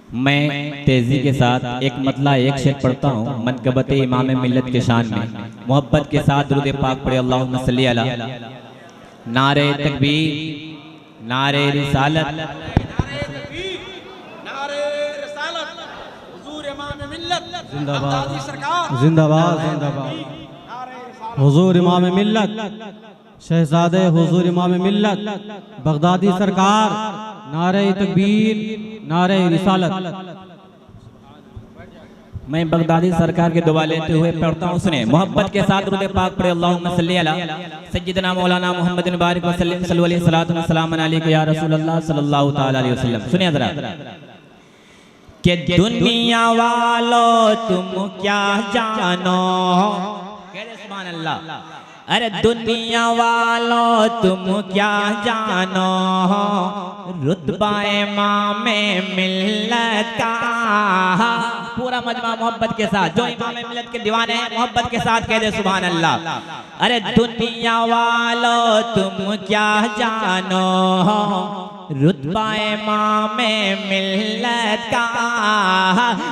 मैं तेजी के साथ एक मतला एक शेर पढ़ता हूँ मनकबत इमाम मिल्लत के शान में। मोहब्बत के साथ दुरूद पाक पढ़े अल्लाहुम्मा सल्ली अला। नारे तकबीर, नारे रिसालत, जिंदाबाद जिंदाबाद जिंदाबाद। हुजूर इमाम मिल्लत, शहजादे हुजूर इमाम मिल्लत बगदादी सरकार, नारे तकबीर, नारे रिसालत। मैं बगदादी सरकार के दुआ लेते हुए पढ़ता हूँ, सुने। मोहब्बत के साथ दुरूद पाक पढ़े अल्लाहुम्मा सल्ली अला सय्यिदना मौलाना मुहम्मदिन बारिक व सल्लिम सल्लल्लाहु अलैहि सलातु व सलाम अलैका या रसूल अल्लाह सल्लल्लाहु तआला अलैहि वसल्लम। सुनिए जरा कि दुनिया वालों तुम क्या जानो, कह दे सुभान अल्लाह। अरे दुनिया वालों तुम क्या जानो, रुतबा इमाम मिल्लत का। पूरा मजमा मोहब्बत के साथ, जो इमाम मिल्लत के दीवाने हैं मोहब्बत के साथ कह दे सुभान अल्लाह। अरे दुनिया वालों तुम क्या जानो, रुतबा इमाम मिल्लत का।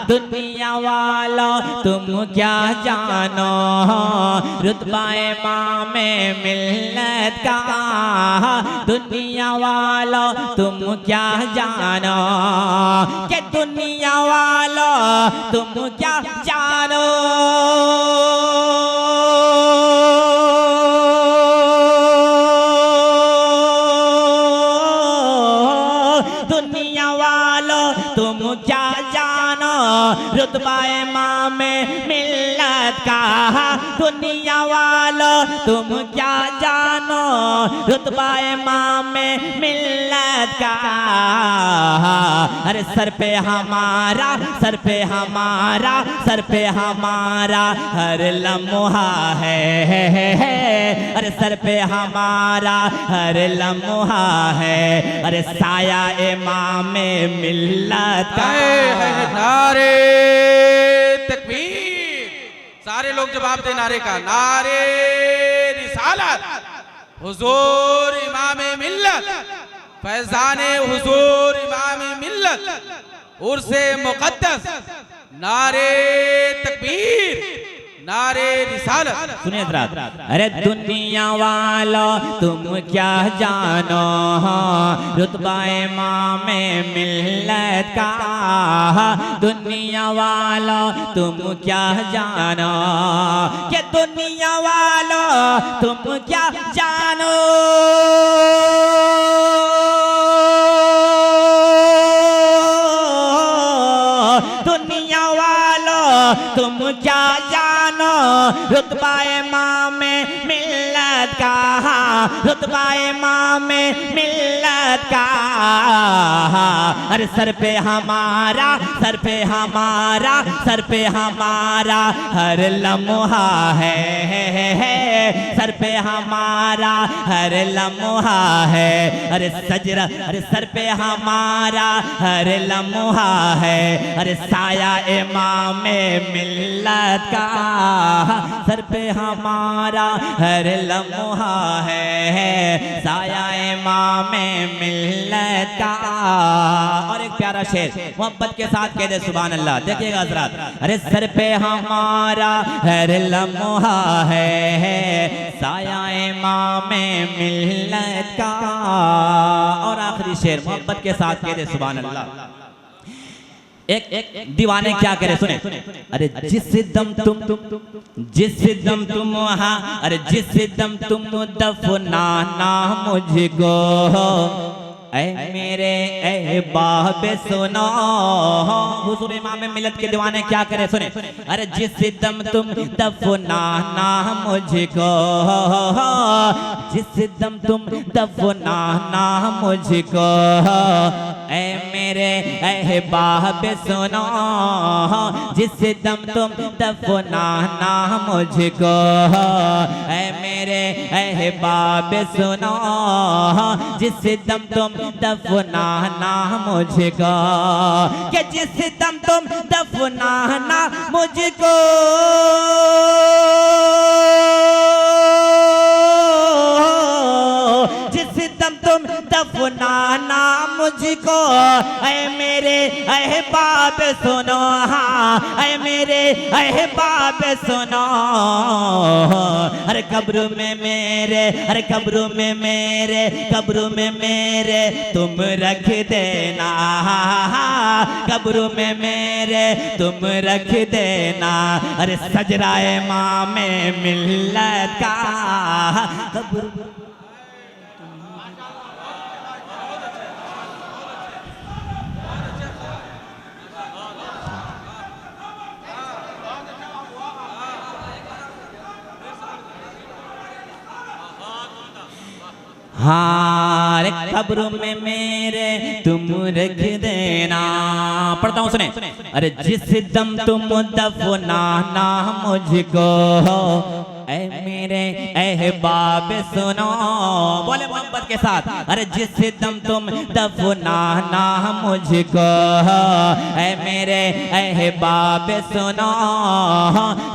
दुनिया वालों तुम क्या जानो, रुतबा इमाम मिल्लत का। दुनिया वालों तुम क्या जानो, कि दुनिया वालों तुम क्या जानो। दुनिया वालों तुम क्या जानो, रुतबा इमाम मिल्लत का। दुनिया वालों तुम क्या जानो, रुतबा इमाम मिल्लत का। अरे सर पे हमारा, सर पे हमारा, सर पे हमारा हर लम्हा है। अरे सर पे हमारा हर लम्हा है। अरे साया इमाम मिल्लत का। नारे तकबीर, सारे लोग जवाब दे नारे का। नारे रिसालत, हुजूर इमाम मिल्लत, फैजाने हुजूर इमाम मिल्लत, उर्से मुक़द्दस, नारे तकबीर, नारे रिसालत। सुनिए हज़रात। अरे दुनिया वालों तुम क्या जानो, रुतबा इमाम मिल्लत का। दुनिया वालों तुम क्या जानो, कि दुनिया वालों तुम क्या जानो। दुनिया वालों तुम क्या जानो, रुतबा इमाम मिल्लत का। रुतबा इमाम मिल्लत का। अरे सर पे हमारा, सर पे हमारा, सर पे हमारा हर लम्हा है। सर पे हमारा हर लम्हा है। अरे सजरा, अरे सर पे हमारा हर लम्हा है। अरे साया इमाम मिल्लत का। सर पे हमारा हर लम्हा है, साया इमाम मिल्लत का। और एक प्यारा शेर मोहब्बत के साथ कह दे सुभान अल्लाह। देखिएगा हज़रात। अरे सर पे हमारा हर लम्हा है, साया इमाम मिल्लत का। और आखिरी शेर मोहब्बत के साथ कह दे सुभान अल्लाह। एक दीवाने क्या करे, सुने। अरे जिस दम तुम वहाँ, अरे जिस दम तुम दफनाना मुझको, ऐ मेरे अहबाब सुनो। हुजूर इमाम मिल्लत के दीवाने क्या करे, सुने। अरे जिस दम तुम दफनाना मुझको, जिस दम तुम दफनाना मुझको, ऐ मेरे अहबाब सुनो। जिस दम तुम दफनाना मुझको, ऐ मेरे अहबाब सुनो। जिस दम तुम दफनाना मुझको, कि जिस दम तुम दफनाना मुझको, जिस दम तुम तुम दफनाना मुझको, ऐ मेरे अहबाब सुनो, हाँ ऐ मेरे अहबाब सुनो। अरे कब्र में मेरे, अरे कब्र में मेरे, कब्र में मेरे तुम रख देना, कब्र में मेरे तुम रख देना। अरे सजराए माँ में मिल्लत का कब्र। हाँ रे कब्र में मेरे तुम रख देना। पढ़ता हूँ सुने। अरे जिस दम तुम दफनाना मुझको, ऐ मेरे अहबाब सुनो, बोले मोहब्बत के साथ। अरे जिस दम तुम दफनाना मुझको, ऐ मेरे अहबाब सुनो,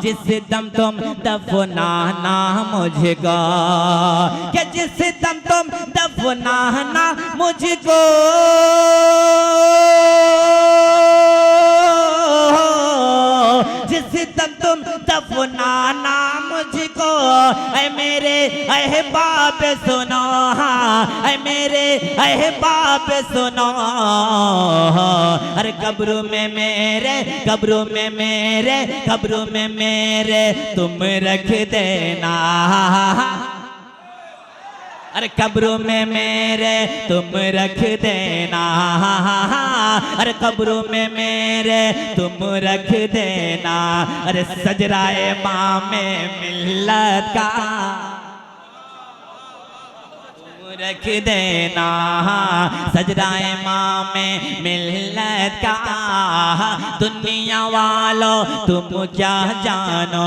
जिस दम तुम दफनाना मुझको, कि जिस दम तुम दफनाना मुझको, जिस दम तुम दफनाना मुझको, ऐ मेरे अहबाब सुनो, हाँ ऐ मेरे अहबाब सुनो। अरे कब्र में मेरे, कब्र में मेरे, कब्र में मेरे तुम रख देना। अरे कब्र में मेरे तुम रख देना, अरे कब्र में मेरे तुम रख देना। अरे सजराए माँ में मिल्लत का तुम रख देना, सजराए माँ में मिल्लत का। दुनिया वालों तुम क्या जानो,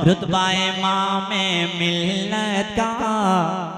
रुतबाए माँ में मिल्लत का।